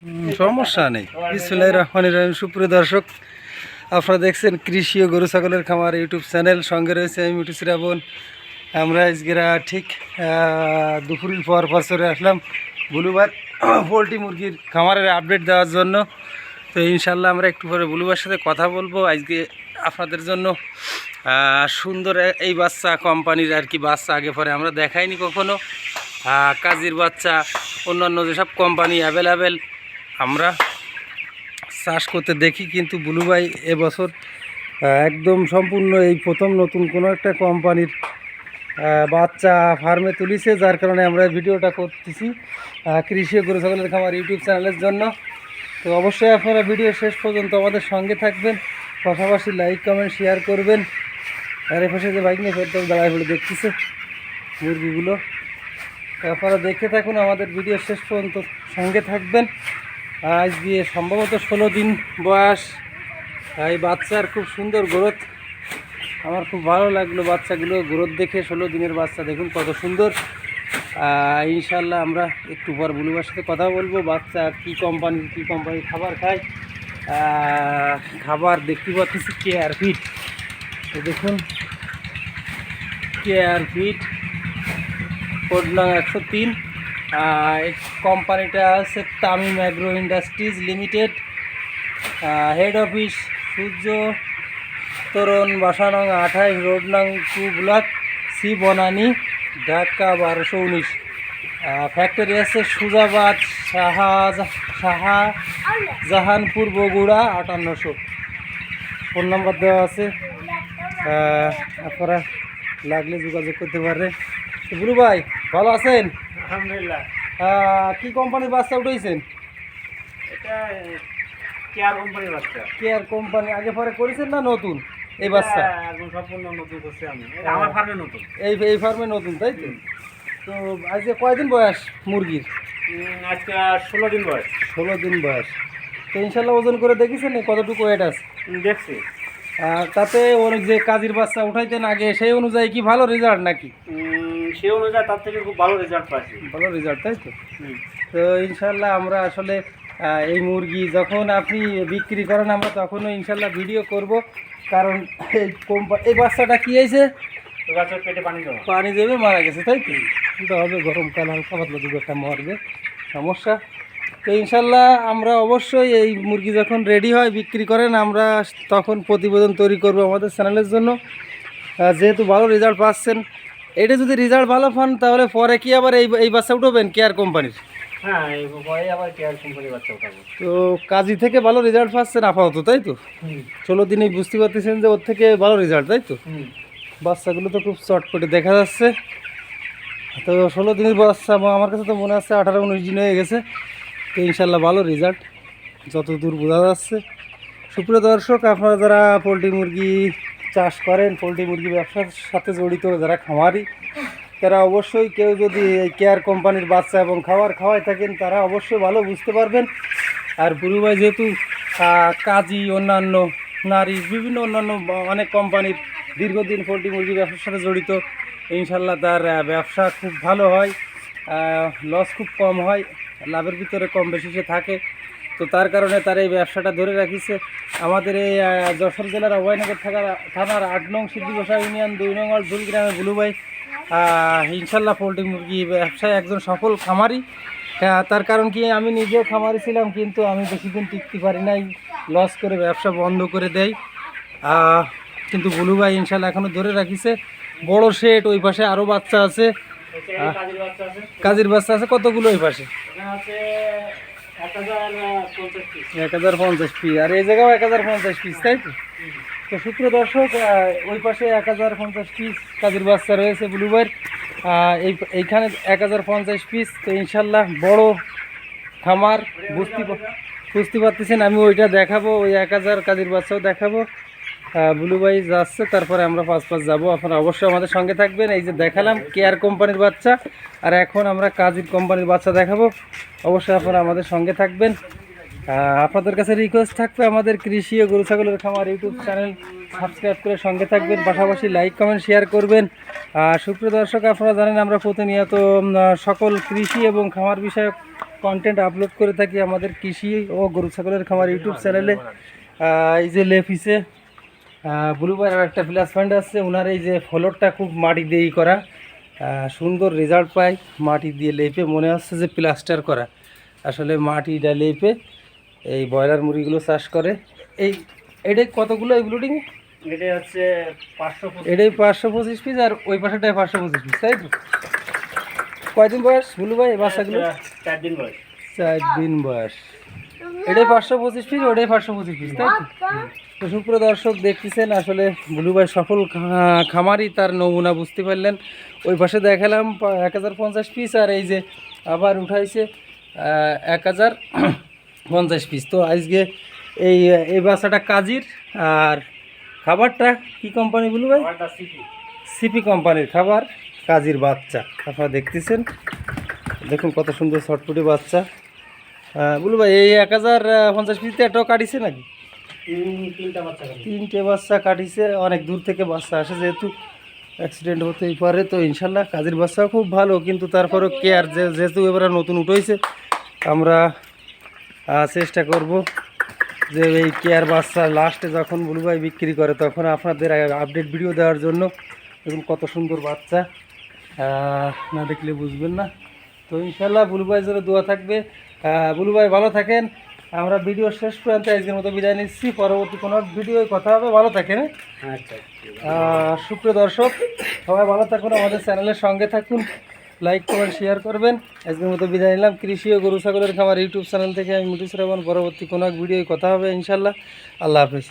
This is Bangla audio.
সমস্যা নেই। বিসমিল্লাহির রহমানির রহিম। সুপ্রিয় দর্শক, আপনারা দেখছেন কৃষি ও গরু ছাগলের খামার ইউটিউব চ্যানেল। সঙ্গে রয়েছে আমি মিঠু শ্রাবণ। আমরা আজকেরা ঠিক দুপুরের পর চলে আসলাম বুলুবার পোলট্রি মুরগির খামারের আপডেট দেওয়ার জন্য। তো ইনশাল্লাহ আমরা একটু পরে বুলুবার সাথে কথা বলবো। আজকে আপনাদের জন্য সুন্দর এই বাচ্চা কোম্পানির আর কি বাচ্চা আগে পরে আমরা দেখাইনি কখনো। কাজীর বাচ্চা, অন্যান্য যেসব কোম্পানি অ্যাভেলেবেল আমরা চাষ করতে দেখি, কিন্তু বুলু ভাই এবছর একদম সম্পূর্ণ এই প্রথম নতুন কোনো একটা কোম্পানির বাচ্চা ফার্মে তুলিছে, যার কারণে আমরা ভিডিওটা করতেছি কৃষি ও গরু ছাগলের খামার ইউটিউব চ্যানেলের জন্য। তো অবশ্যই আপনারা ভিডিও শেষ পর্যন্ত আমাদের সঙ্গে থাকবেন, পাশাপাশি লাইক কমেন্ট শেয়ার করবেন। আর এ পাশে যে বাইক নিয়ে ফেরত দাঁড়ায় ফেলে দেখতেছে মুরগিগুলো। তো আপনারা দেখতে থাকুন, আমাদের ভিডিও শেষ পর্যন্ত সঙ্গে থাকবেন। আজ দিয়ে সম্ভবত 16 দিন বয়স। এই বাচ্চার খুব সুন্দর গ্রোথ, আমার খুব ভালো লাগলো বাচ্চাগুলো গ্রোথ দেখে। 16 দিনের বাচ্চা দেখুন কত সুন্দর। ইনশাল্লাহ আমরা একটু পর বুলুবার সাথে কথা বলবো। বাচ্চা কী কোম্পানির খাবার খায়। খাবার দেখতে পাচ্ছি কেয়ার ফিট। তো দেখুন কেয়ার ফিট কোড নং 103। এই কোম্পানিটা আছে Tamim agro industries limited. Head office Surya Tarun, বাসা নং 28, রোড নং 2 block, C Banani, Dhaka 1219। Factory আছে সুজাবাদ, শাহজাহানপুর, বগুড়া 5800। ফোন নাম্বার দেওয়া আছে, আপনারা লাগলে যোগাযোগ করতে পারেন। তো বুলু ভাই ভালো আছেন? আলহামদুলিল্লাহ। কি কোম্পানির বাচ্চা উঠেছেন? এটা কেয়ার কোম্পানির বাচ্চা। কেয়ার কোম্পানি আগে পরে করেছেন না নতুন এই বাচ্চা? একদম সম্পূর্ণ নতুন করছি আমি, এটা আমার ফার্মে নতুন। এই ফার্মে নতুন, তাই তো? তো আজকে কয়দিন বয়স মুরগির? আজকে 16 দিন বয়স। 16 দিন বয়স। তো ইনশাল্লাহ ওজন করে দেখেছেন কতটুকু ওয়েট আছে? দেখছি। তাতে ওর যে কাজের বাচ্চা উঠাইতেন আগে সেই অনুযায়ী কি ভালো রেজাল্ট নাকি? সেই অনুযায়ী তার থেকে খুব ভালো রেজাল্ট পাচ্ছি। ভালো রেজাল্ট, তাই তো? তো ইনশাল্লাহ আমরা আসলে এই মুরগি যখন আপনি বিক্রি করেন আমরা তখনও ইনশাল্লাহ ভিডিও করব। কারণ এই বাচ্চাটা কী হয়েছে, বাচ্চার পেটে পানি দেবে মারা গেছে, তাই তো? কিন্তু হবে গরমকাল, হালকা পাতলা দুটো একটা মরবে, সমস্যা। তো ইনশাল্লাহ আমরা অবশ্যই এই মুরগি যখন রেডি হয় বিক্রি করেন আমরা তখন প্রতিবেদন তৈরি করব আমাদের চ্যানেলের জন্য। যেহেতু ভালো রেজাল্ট পাচ্ছেন, এটা যদি রেজাল্ট ভালো পান তাহলে পরে কি আবার এই বাচ্চা উঠবেন কেয়ার কোম্পানির? হ্যাঁ, পরে আবার কেয়ার কোম্পানির বাচ্চা উঠাবো। তো কাজী থেকে ভালো রেজাল্ট পাচ্ছেন আপাতত, তাই তো? 16 দিনেই বুঝতে পারতেছেন যে ওর থেকে ভালো রেজাল্ট, তাই তো? বাচ্চাগুলো তো খুব চটপটে দেখা যাচ্ছে। তো 16 দিনের বাচ্চা আমার কাছে তো মনে হচ্ছে 18-19 দিন হয়ে গেছে। তো ইনশাল্লাহ ভালো রেজাল্ট যতদূর বোঝা যাচ্ছে। সুপ্রিয় দর্শক, আপনারা যারা পোলট্রি মুরগি চাষ করেন, পোলট্রি মুরগি ব্যবসার সাথে জড়িত যারা খামারি, তারা অবশ্যই কেউ যদি এই কেয়ার কোম্পানির বাচ্চা এবং খাবার খাওয়াই থাকেন তারা অবশ্যই ভালো বুঝতে পারবেন। আর বুলু ভাই যেহেতু কাজী, অন্যান্য নারী, বিভিন্ন অন্যান্য অনেক কোম্পানির দীর্ঘদিন পোলট্রি মুরগি ব্যবসার সাথে জড়িত, ইনশাল্লাহ তার ব্যবসা খুব ভালো হয়, লস খুব কম হয়, লাভের ভিতরে কম বেশি সে থাকে। তো তার কারণে তার এই ব্যবসাটা ধরে রাখিছে। আমাদের এই যশোর জেলার অভয়নগর থানার 8 নং সিদ্দিকোষা ইউনিয়ন 2 নং ঝুল গ্রামে বুলু ভাই ইনশাল্লাহ পোলট্রি মুরগি ব্যবসায় একজন সফল খামারি। তার কারণ কি, আমি নিজেও খামারি ছিলাম, কিন্তু আমি বেশি দিন টিকতে পারি নাই, লস করে ব্যবসা বন্ধ করে দেয়। কিন্তু বুলু ভাই ইনশাল্লাহ এখনও ধরে রাখিছে। বড় শেড, ওই পাশে আরও বাচ্চা আছে, কাজের বাচ্চা আছে কতগুলো ওই পাশে? 1050 পিস, আর এই জায়গাও 1050 পিস, তাই তো? তো সুপ্রিয় দর্শক, ওই পাশে 1050 পিস কাজের বাচ্চা রয়েছে বুলু ভাইয়ের, এইখানে 1050 পিস। তো ইনশাল্লাহ বড় খামার, বুঝতে পারতেছেন। আমি ওইটা দেখাবো, ওই 1000 কাজের বাচ্চাও দেখাবো। বুলু ভাই যাচ্ছে, তারপরে আমরা 5 যাবো। আপনারা অবশ্যই আমাদের সঙ্গে থাকবেন। এই যে দেখালাম কেয়ার কোম্পানির বাচ্চা, আর এখন আমরা কাজীর কোম্পানির বাচ্চা দেখাবো। অবশ্যই আপনারা আমাদের সঙ্গে থাকবেন। আপনাদের কাছে রিকোয়েস্ট থাকবে আমাদের কৃষি ও গরু ছাগলের খামার ইউটিউব চ্যানেল সাবস্ক্রাইব করে সঙ্গে থাকবেন, পাশাপাশি লাইক কমেন্ট শেয়ার করবেন। সুপ্রিয় দর্শক, আপনারা জানেন আমরা প্রতিনিয়ত সকল কৃষি এবং খামার বিষয়ক কন্টেন্ট আপলোড করে থাকি আমাদের কৃষি ও গরু ছাগলের খামার ইউটিউব চ্যানেলে। এই যে লেপিসে ব্লু বাইয়ের একটা প্লাস পয়েন্ট আছে, ওনার এই যে ফ্লোরটা খুব মাটি দিয়েই করা, সুন্দর রেজাল্ট পায়। মাটি দিয়ে লেপে মনে হচ্ছে যে প্লাস্টার করা, আসলে মাটিটা লেপে এই ব্রয়লার মুরগিগুলো চাষ করে। এই এটাই কতগুলো এই ব্লুডিং? এটা হচ্ছে 500 এটাই 525 পিস, আর ওই পাশেটায় 525 পিস, তাই তো? কয়দিন বয়স ব্লু ভাই এই বাচ্চাগুলো? 4 দিন বয়স। 4 দিন বয়স। এটাই 525 পিস, ওটাই 525 পিস, তাই তো? তো সুপ্রিয় দর্শক দেখতেছেন, আসলে ব্লু ভাই সফল খামারি, তার নমুনা বুঝতে পারলেন। ওই পাশে দেখালাম 1050 পিস, আর এই যে আবার উঠাইছে 1050 পিস। তো আজকে এই এই বাচ্চাটা কাজির, আর খাবারটা কি কোম্পানি ব্লু ভাই? খাবারটা সিপি। সিপি কোম্পানির খাবার, কাজির বাচ্চা আপনারা দেখতেছেন। দেখুন কত সুন্দর ছটফুটি বাচ্চা। বলু ভাই এই 1050 পিসতে এটাও কাটিছে নাকি? 3টা বাচ্চা কাটে। 3টে বাচ্চা কাটিছে। অনেক দূর থেকে বাচ্চা আসে, যেহেতু অ্যাক্সিডেন্ট হতেই পারে। তো ইনশাল্লাহ কাজের বাচ্চাও খুব ভালো, কিন্তু তারপরেও কেয়ার যেহেতু এবারে নতুন উঠেছে, আমরা চেষ্টা করব যে এই কেয়ার বাচ্চা লাস্টে যখন ব্লু ভাই বিক্রি করে তখন আপনাদের আপডেট ভিডিও দেওয়ার জন্য। দেখুন কত সুন্দর বাচ্চা, না দেখলে বুঝবেন না। তো ইনশাল্লাহ ব্লু ভাই যেন দোয়া থাকবে। ব্লু ভাই ভালো থাকেন। আমরা ভিডিও শেষ পর্যন্ত আজকের মতো বিদায় নিচ্ছি, পরবর্তী কোনো ভিডিও কথা হবে। ভালো থাকেন। আচ্ছা। সুপ্রিয় দর্শক সবাই ভালো থাকুন, আমাদের চ্যানেলের সঙ্গে থাকুন, লাইক কমেন্ট শেয়ার করবেন। আজকের মতো বিদায় নিলাম কৃষি ও গরু ছাগলের খামার ইউটিউব চ্যানেল থেকে। আমি মুটুস রহমান। পরবর্তী কোনো ভিডিও কথা হবে ইনশাল্লাহ। আল্লাহ হাফেজ।